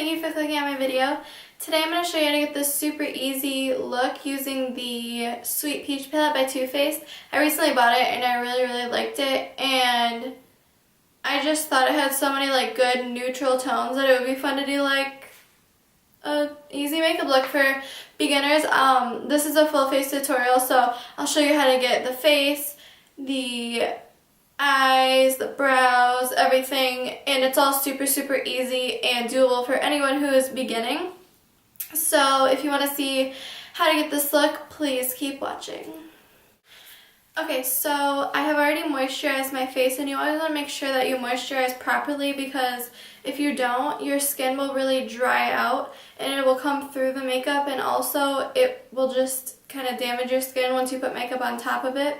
thank you for clicking on my video. Today I'm going to show you how to get this super easy look using the Sweet Peach palette by Too Faced. I recently bought it and I really liked it, and I just thought it had so many like good neutral tones that it would be fun to do like a easy makeup look for beginners. This is a full face tutorial, so I'll show you how to get the face, the eyes, the brows, everything, and it's all super easy and doable for anyone who is beginning. So if you want to see how to get this look, please keep watching. Okay, so I have already moisturized my face, and you always want to make sure that you moisturize properly, because if you don't, your skin will really dry out and it will come through the makeup, and also it will just kind of damage your skin once you put makeup on top of it,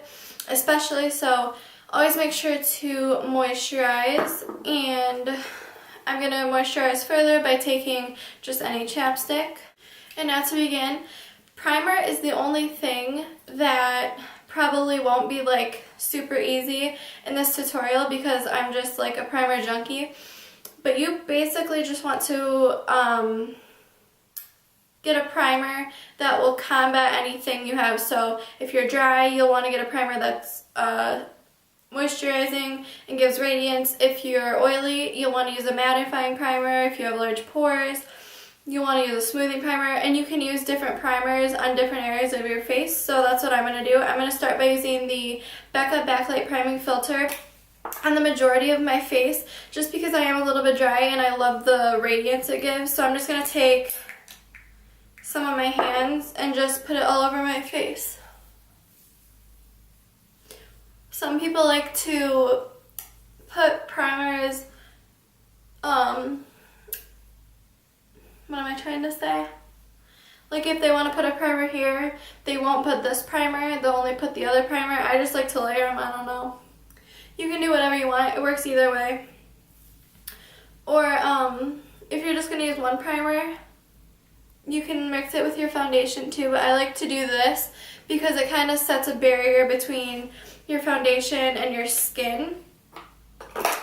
especially. So always make sure to moisturize, and I'm going to moisturize further by taking just any chapstick. And now to begin, primer is the only thing that probably won't be like super easy in this tutorial because I'm just like a primer junkie. But you basically just want to get a primer that will combat anything you have. So if you're dry, you'll want to get a primer that's moisturizing and gives radiance. If you're oily, you'll want to use a mattifying primer. If you have large pores, you want to use a smoothing primer, and you can use different primers on different areas of your face. So that's what I'm going to do. I'm going to start by using the Becca Backlight Priming Filter on the majority of my face, just because I am a little bit dry and I love the radiance it gives. So I'm just going to take some of my hands and just put it all over my face. Some people like to put primers, what am I trying to say? Like if they want to put a primer here, they won't put this primer, they'll only put the other primer. I just like to layer them, I don't know. You can do whatever you want, it works either way. Or if you're just going to use one primer, you can mix it with your foundation too, but I like to do this because it kind of sets a barrier between your foundation and your skin.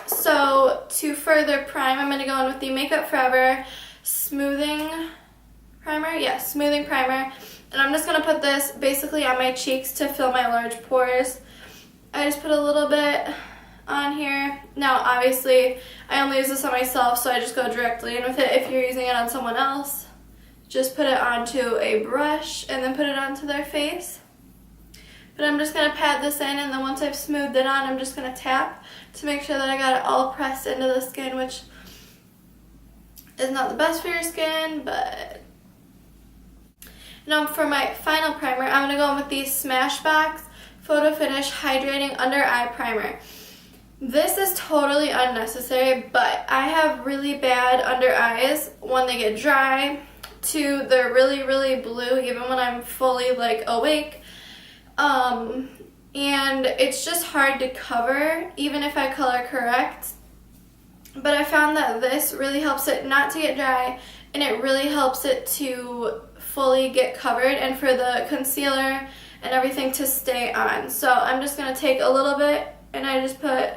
So to further prime, I'm going to go in with the Makeup Forever Smoothing Primer. Yes, Smoothing Primer. And I'm just going to put this basically on my cheeks to fill my large pores. I just put a little bit on here. Now obviously I only use this on myself, so I just go directly in with it. If you're using it on someone else, just put it onto a brush and then put it onto their face. But I'm just going to pat this in, and then once I've smoothed it on, I'm just going to tap to make sure that I got it all pressed into the skin, which is not the best for your skin, but... Now for my final primer, I'm going to go in with the Smashbox Photo Finish Hydrating Under Eye Primer. This is totally unnecessary, but I have really bad under eyes when they get dry to they're really blue even when I'm fully like awake. And it's just hard to cover even if I color correct. But I found that this really helps it not to get dry, and it really helps it to fully get covered and for the concealer and everything to stay on. So I'm just going to take a little bit, and I just put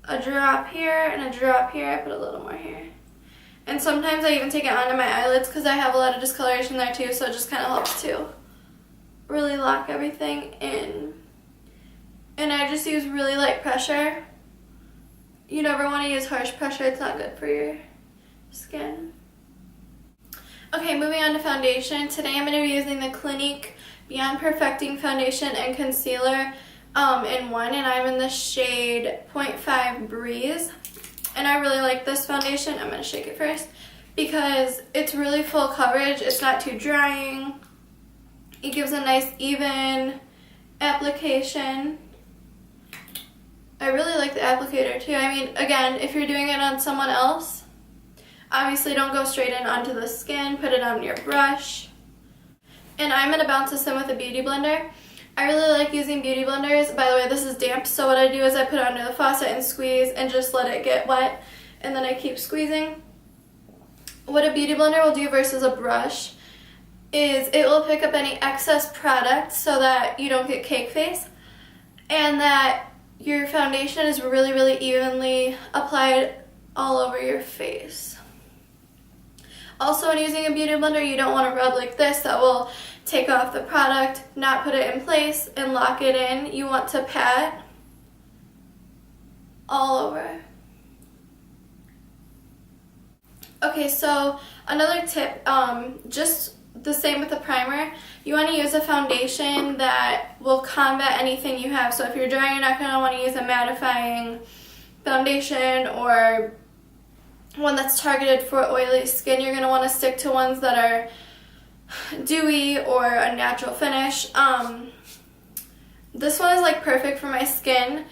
a drop here and a drop here. I put a little more here. And sometimes I even take it onto my eyelids because I have a lot of discoloration there too, so it just kind of helps to really lock everything in. And I just use really light pressure. You never want to use harsh pressure, it's not good for your skin. Okay, moving on to foundation. Today I'm going to be using the Clinique Beyond Perfecting Foundation and Concealer in one, and I'm in the shade 0.5 Breeze. And I really like this foundation. I'm going to shake it first because it's really full coverage. It's not too drying. It gives a nice even application. I really like the applicator too. I mean, again, if you're doing it on someone else, obviously don't go straight in onto the skin. Put it on your brush. And I'm going to bounce this in with a beauty blender. I really like using beauty blenders. By the way, this is damp, so what I do is I put it under the faucet and squeeze and just let it get wet, and then I keep squeezing. What a beauty blender will do versus a brush is it will pick up any excess product so that you don't get cake face, and that your foundation is really evenly applied all over your face. Also, when using a beauty blender, you don't want to rub like this. That will take off the product, not put it in place, and lock it in. You want to pat all over. Okay, so another tip, just the same with the primer. You want to use a foundation that will combat anything you have. So if you're dry, you're not going to want to use a mattifying foundation or one that's targeted for oily skin. You're going to want to stick to ones that are dewy or a natural finish. This one is like perfect for my skin.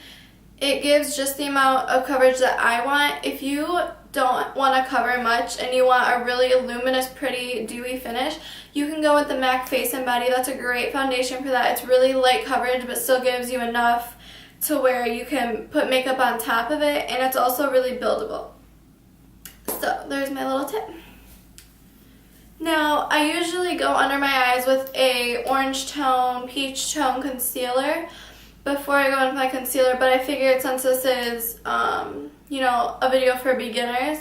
It gives just the amount of coverage that I want. If you don't want to cover much and you want a really luminous, pretty, dewy finish, you can go with the MAC Face and Body. That's a great foundation for that. It's really light coverage but still gives you enough to where you can put makeup on top of it, and it's also really buildable. So there's my little tip. Now, I usually go under my eyes with a orange tone, peach tone concealer before I go into my concealer, but I figured since this is, you know, a video for beginners,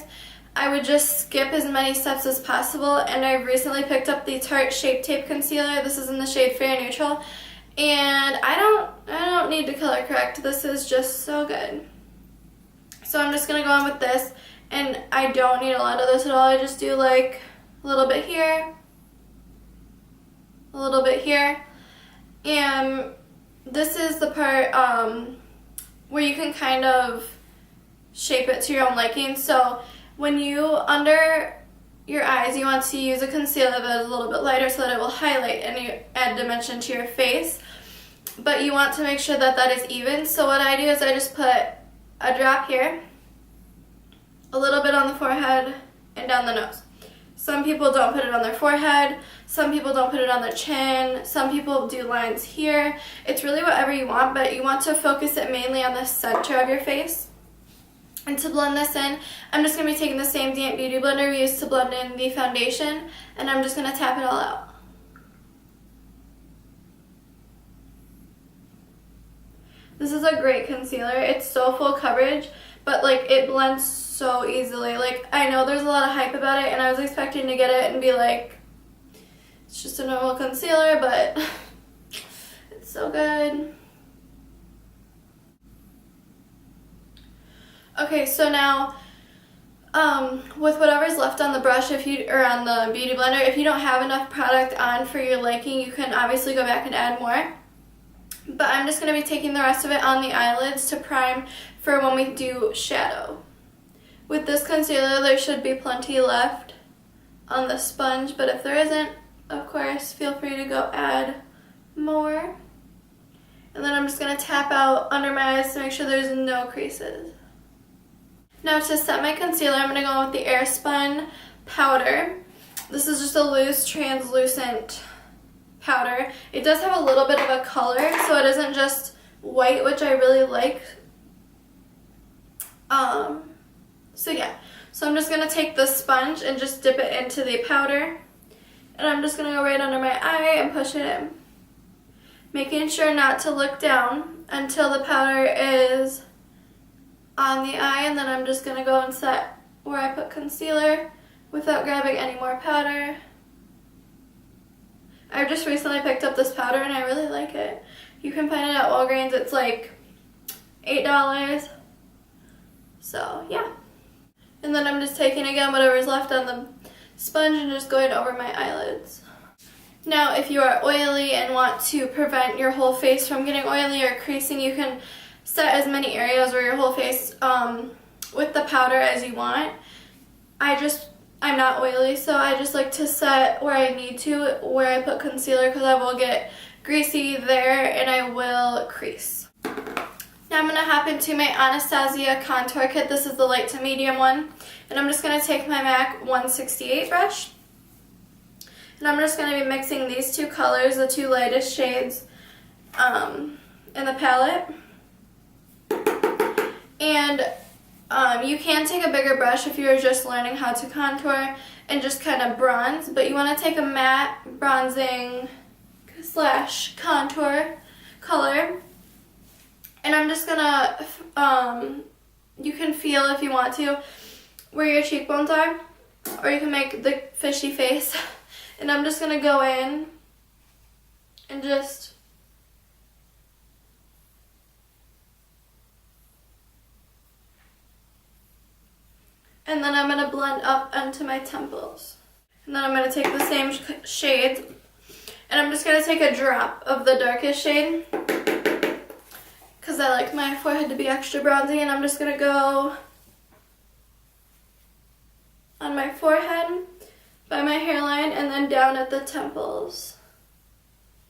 I would just skip as many steps as possible. And I recently picked up the Tarte Shape Tape Concealer. This is in the shade Fair Neutral, and I don't need to color correct. This is just so good. So I'm just gonna go on with this, and I don't need a lot of this at all. I just do like a little bit here, a little bit here, and this is the part where you can kind of shape it to your own liking. So when you, under your eyes, you want to use a concealer that is a little bit lighter so that it will highlight and you add dimension to your face. But you want to make sure that that is even. So what I do is I just put a drop here, a little bit on the forehead, and down the nose. Some people don't put it on their forehead, some people don't put it on their chin, some people do lines here. It's really whatever you want, but you want to focus it mainly on the center of your face. And to blend this in, I'm just going to be taking the same damp beauty blender we used to blend in the foundation, and I'm just going to tap it all out. This is a great concealer. It's so full coverage, but like it blends so easily. Like, I know there's a lot of hype about it, and I was expecting to get it and be like, it's just a normal concealer, but it's so good. Okay, so now with whatever's left on the brush, or on the beauty blender, if you don't have enough product on for your liking, you can obviously go back and add more. But I'm just going to be taking the rest of it on the eyelids to prime for when we do shadow. With this concealer, there should be plenty left on the sponge, but if there isn't, of course, feel free to go add more. And then I'm just going to tap out under my eyes to make sure there's no creases. Now to set my concealer, I'm going to go with the Airspun powder. This is just a loose, translucent powder. It does have a little bit of a color, so it isn't just white, which I really like. So yeah, so I'm just going to take the sponge and just dip it into the powder, and I'm just going to go right under my eye and push it in, making sure not to look down until the powder is on the eye, and then I'm just going to go and set where I put concealer without grabbing any more powder. I just recently picked up this powder and I really like it. You can find it at Walgreens. It's like $8. So yeah. And then I'm just taking again whatever's left on the sponge and just going over my eyelids. Now if you are oily and want to prevent your whole face from getting oily or creasing, you can set as many areas where your whole face with the powder as you want. I'm not oily, so I just like to set where I need to, where I put concealer, because I will get greasy there and I will crease. Now I'm going to hop into my Anastasia contour kit. This is the light to medium one. And I'm just going to take my MAC 168 brush. And I'm just going to be mixing these two colors, the two lightest shades in the palette. And you can take a bigger brush if you're just learning how to contour and just kind of bronze, but you want to take a matte bronzing / contour color. And I'm just gonna, you can feel if you want to where your cheekbones are. or you can make the fishy face. And I'm just gonna go in and just and then I'm gonna blend up onto my temples. And then I'm gonna take the same shades and I'm just gonna take a drop of the darkest shade because I like my forehead to be extra bronzy, and I'm just gonna go on my forehead, by my hairline, and then down at the temples.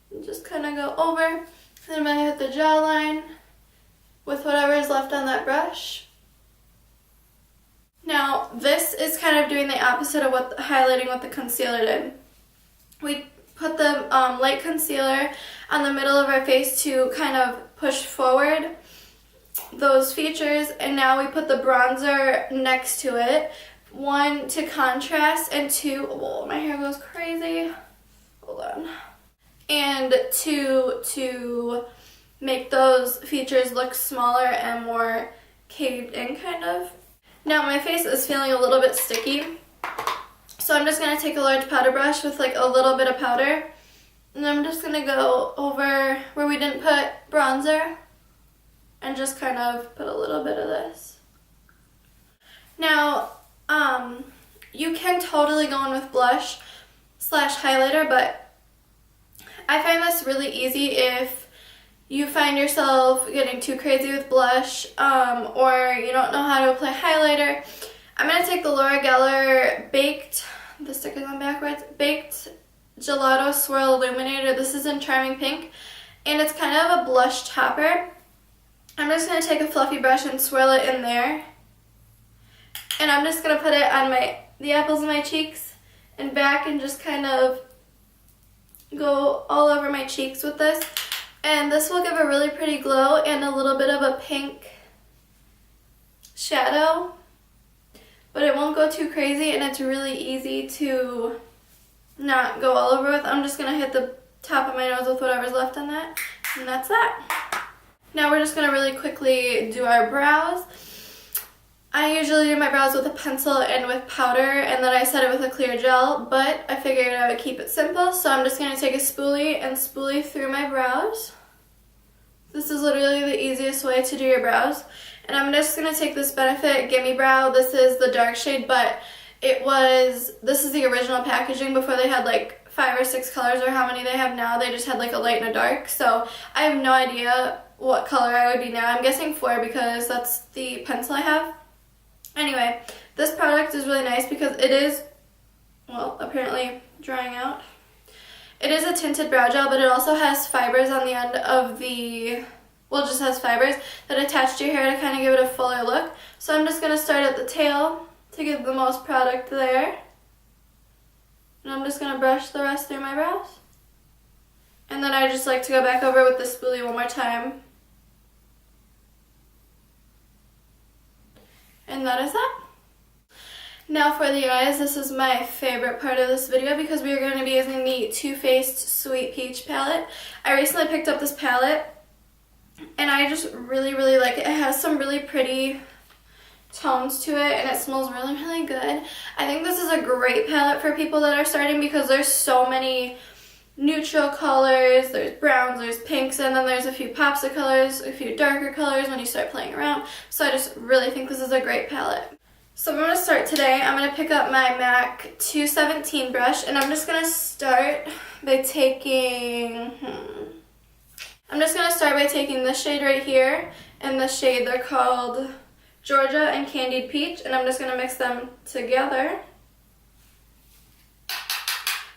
And just kind of go over. Then I'm going to hit the jawline with whatever is left on that brush. Now, this is kind of doing the opposite of what highlighting what the concealer did. We put the light concealer on the middle of our face to kind of push forward those features, and now we put the bronzer next to it. One, to contrast, and two, oh, my hair goes crazy. Hold on. And two, to make those features look smaller and more caved in, kind of. Now my face is feeling a little bit sticky, so I'm just going to take a large powder brush with like a little bit of powder, and I'm just going to go over where we didn't put bronzer and just kind of put a little bit of this. Now, you can totally go in with blush / highlighter, but I find this really easy if you find yourself getting too crazy with blush, or you don't know how to apply highlighter. I'm going to take the Laura Geller the stick is on backwards, Baked Gelato Swirl Illuminator. This is in Charming Pink, and it's kind of a blush topper. I'm just going to take a fluffy brush and swirl it in there. And I'm just going to put it on the apples of my cheeks and back, and just kind of go all over my cheeks with this. And this will give a really pretty glow and a little bit of a pink shadow. But it won't go too crazy, and it's really easy to not go all over with. I'm just going to hit the top of my nose with whatever's left on that. And that's that. Now we're just going to really quickly do our brows. I usually do my brows with a pencil and with powder, and then I set it with a clear gel, but I figured I would keep it simple, so I'm just going to take a spoolie and spoolie through my brows. This is literally the easiest way to do your brows. And I'm just going to take this Benefit Gimme Brow. This is the dark shade, but this is the original packaging before they had like 5 or 6 colors, or how many they have now. They just had like a light and a dark, so I have no idea what color I would be now. I'm guessing 4 because that's the pencil I have. Anyway, this product is really nice because it is, well, apparently drying out. It is a tinted brow gel, but it also has fibers on the end of it just has fibers that attach to your hair to kind of give it a fuller look. So I'm just going to start at the tail to get the most product there. And I'm just going to brush the rest through my brows. And then I just like to go back over with the spoolie one more time. And that is that. Now for the eyes, this is my favorite part of this video because we are going to be using the Too Faced Sweet Peach palette. I recently picked up this palette and I just really, really like it. It has some really pretty tones to it, and it smells really, really good. I think this is a great palette for people that are starting because there's so many neutral colors, there's browns, there's pinks, and then there's a few pops of colors, a few darker colors when you start playing around. So I just really think this is a great palette. So I'm going to start today. I'm going to pick up my MAC 217 brush, and I'm just going to start by taking this shade right here, and this shade, they're called Georgia and Candied Peach, and I'm just going to mix them together.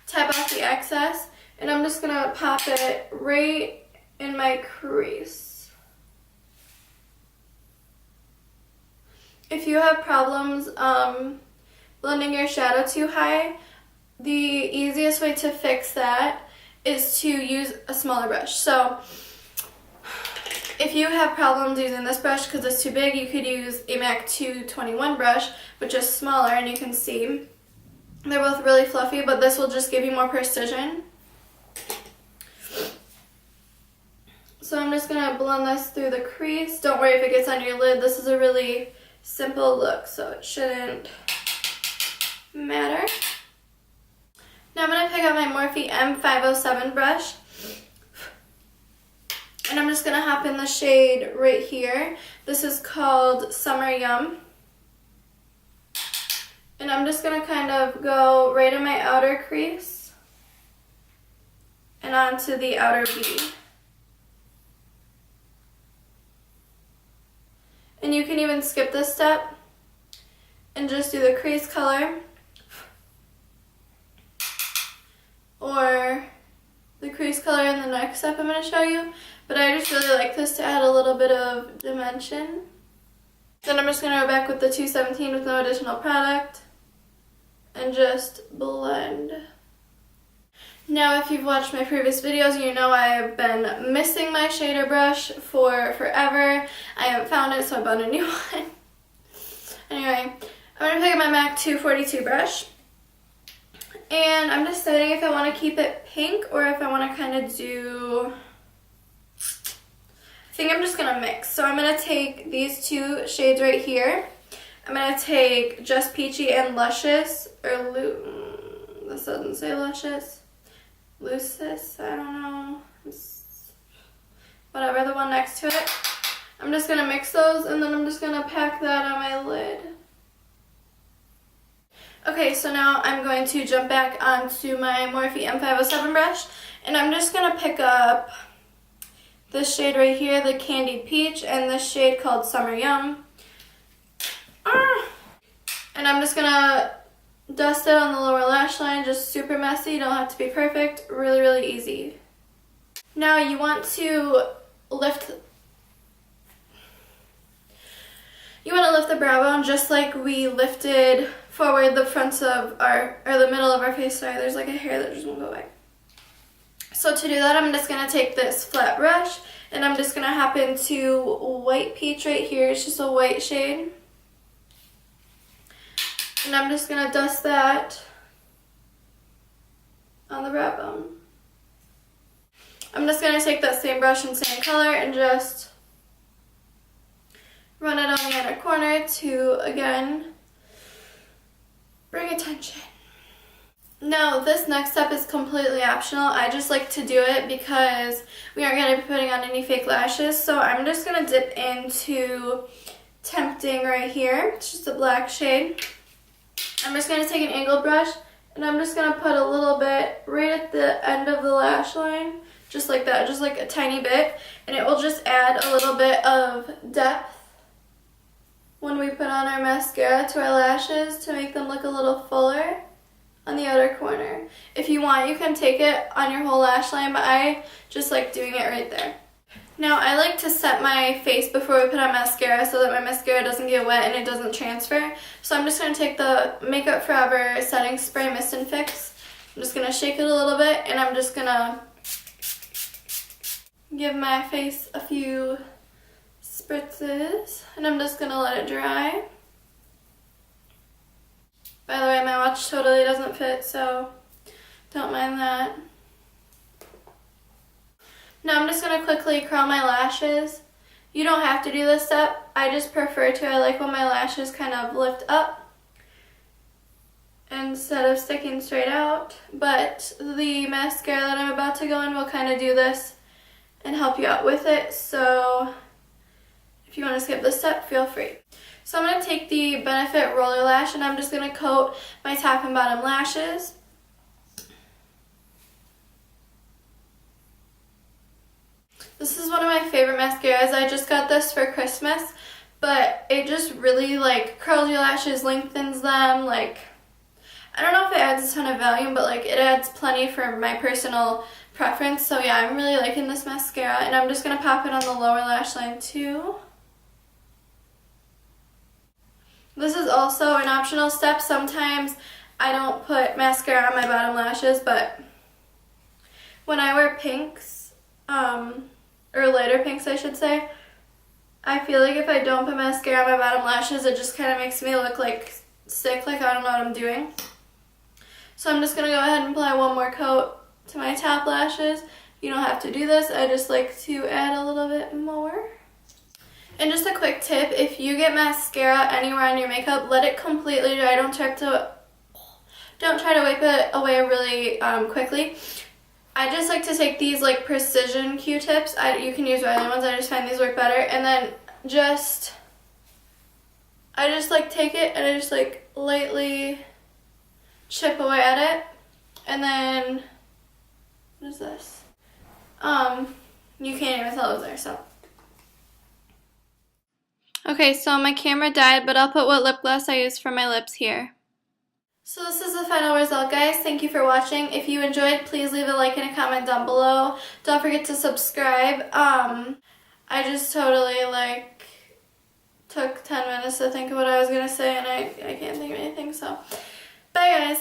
Tap off the excess, and I'm just going to pop it right in my crease. If you have problems blending your shadow too high, the easiest way to fix that is to use a smaller brush. So if you have problems using this brush because it's too big, you could use a MAC 221 brush, which is smaller, and you can see they're both really fluffy, but this will just give you more precision. So I'm just going to blend this through the crease. Don't worry if it gets on your lid. This is a really simple look, so it shouldn't matter. Morphe M507 brush. And I'm just going to hop in the shade right here. This is called Summer Yum. And I'm just going to kind of go right in my outer crease and onto the outer V. And you can even skip this step and just do the crease color or the crease color in the next step I'm going to show you. But I just really like this to add a little bit of dimension. Then I'm just going to go back with the 217 with no additional product and just blend. Now, if you've watched my previous videos, you know I have been missing my shader brush for forever. I haven't found it, so I bought a new one. Anyway, I'm going to pick up my MAC 242 brush. And I'm deciding if I want to keep it pink or if I want to kind of do... I think I'm just going to mix. So I'm going to take these two shades right here. I'm going to take Just Peachy and Luscious, or this doesn't say Luscious. Lucis, I don't know. Whatever, the one next to it. I'm just going to mix those and then I'm just going to pack that on my lid. Okay, so now I'm going to jump back onto my Morphe M507 brush and I'm just going to pick up this shade right here, the Candied Peach, and this shade called Summer Yum. And I'm just going to dust it on the lower lash line, just super messy, you don't have to be perfect, really, really easy. Now you want to lift the brow bone just like we lifted forward the front of our, or the middle of our face. Sorry, there's like a hair that just won't go away. So to do that, I'm just going to take this flat brush and I'm just going to hop into White Peach right here. It's just a white shade. And I'm just going to dust that on the brow bone. I'm just going to take that same brush and same color and just run it on the inner corner to, again, bring attention. Now, this next step is completely optional. I just like to do it because we aren't going to be putting on any fake lashes. So I'm just going to dip into Tempting right here. It's just a black shade. I'm just going to take an angled brush and I'm just going to put a little bit right at the end of the lash line, just like that, just like a tiny bit, and it will just add a little bit of depth when we put on our mascara to our lashes to make them look a little fuller on the outer corner. If you want, you can take it on your whole lash line, but I just like doing it right there. Now, I like to set my face before we put on mascara so that my mascara doesn't get wet and it doesn't transfer. So I'm just going to take the Makeup Forever Setting Spray Mist and Fix. I'm just going to shake it a little bit and I'm just going to give my face a few spritzes and I'm just going to let it dry. By the way, my watch totally doesn't fit, so don't mind that. Now I'm just going to quickly curl my lashes. You don't have to do this step. I just prefer to. I like when my lashes kind of lift up instead of sticking straight out. But the mascara that I'm about to go in will kind of do this and help you out with it. So if you want to skip this step, feel free. So I'm going to take the Benefit Roller Lash and I'm just going to coat my top and bottom lashes. This is one of my favorite mascaras. I just got this for Christmas, but it just really like curls your lashes, lengthens them. Like, I don't know if it adds a ton of volume, but like it adds plenty for my personal preference. So yeah, I'm really liking this mascara and I'm just going to pop it on the lower lash line too. This is also an optional step. Sometimes I don't put mascara on my bottom lashes, but when I wear pinks, or lighter pinks I should say, I feel like if I don't put mascara on my bottom lashes, it just kind of makes me look like sick, like I don't know what I'm doing. So I'm just going to go ahead and apply one more coat to my top lashes. You don't have to do this, I just like to add a little bit more. And just a quick tip, if you get mascara anywhere on your makeup, let it completely dry. don't try to wipe it away really quickly. I just like to take these like precision Q-tips. You can use oily ones. I just find these work better. And then I just like take it and I just like lightly chip away at it. And then, what is this? You can't even tell it was there, so. Okay, so my camera died, but I'll put what lip gloss I used for my lips here. So this is the final result, guys. Thank you for watching. If you enjoyed, please leave a like and a comment down below. Don't forget to subscribe. I just totally like took 10 minutes to think of what I was gonna say, and I can't think of anything, so bye guys.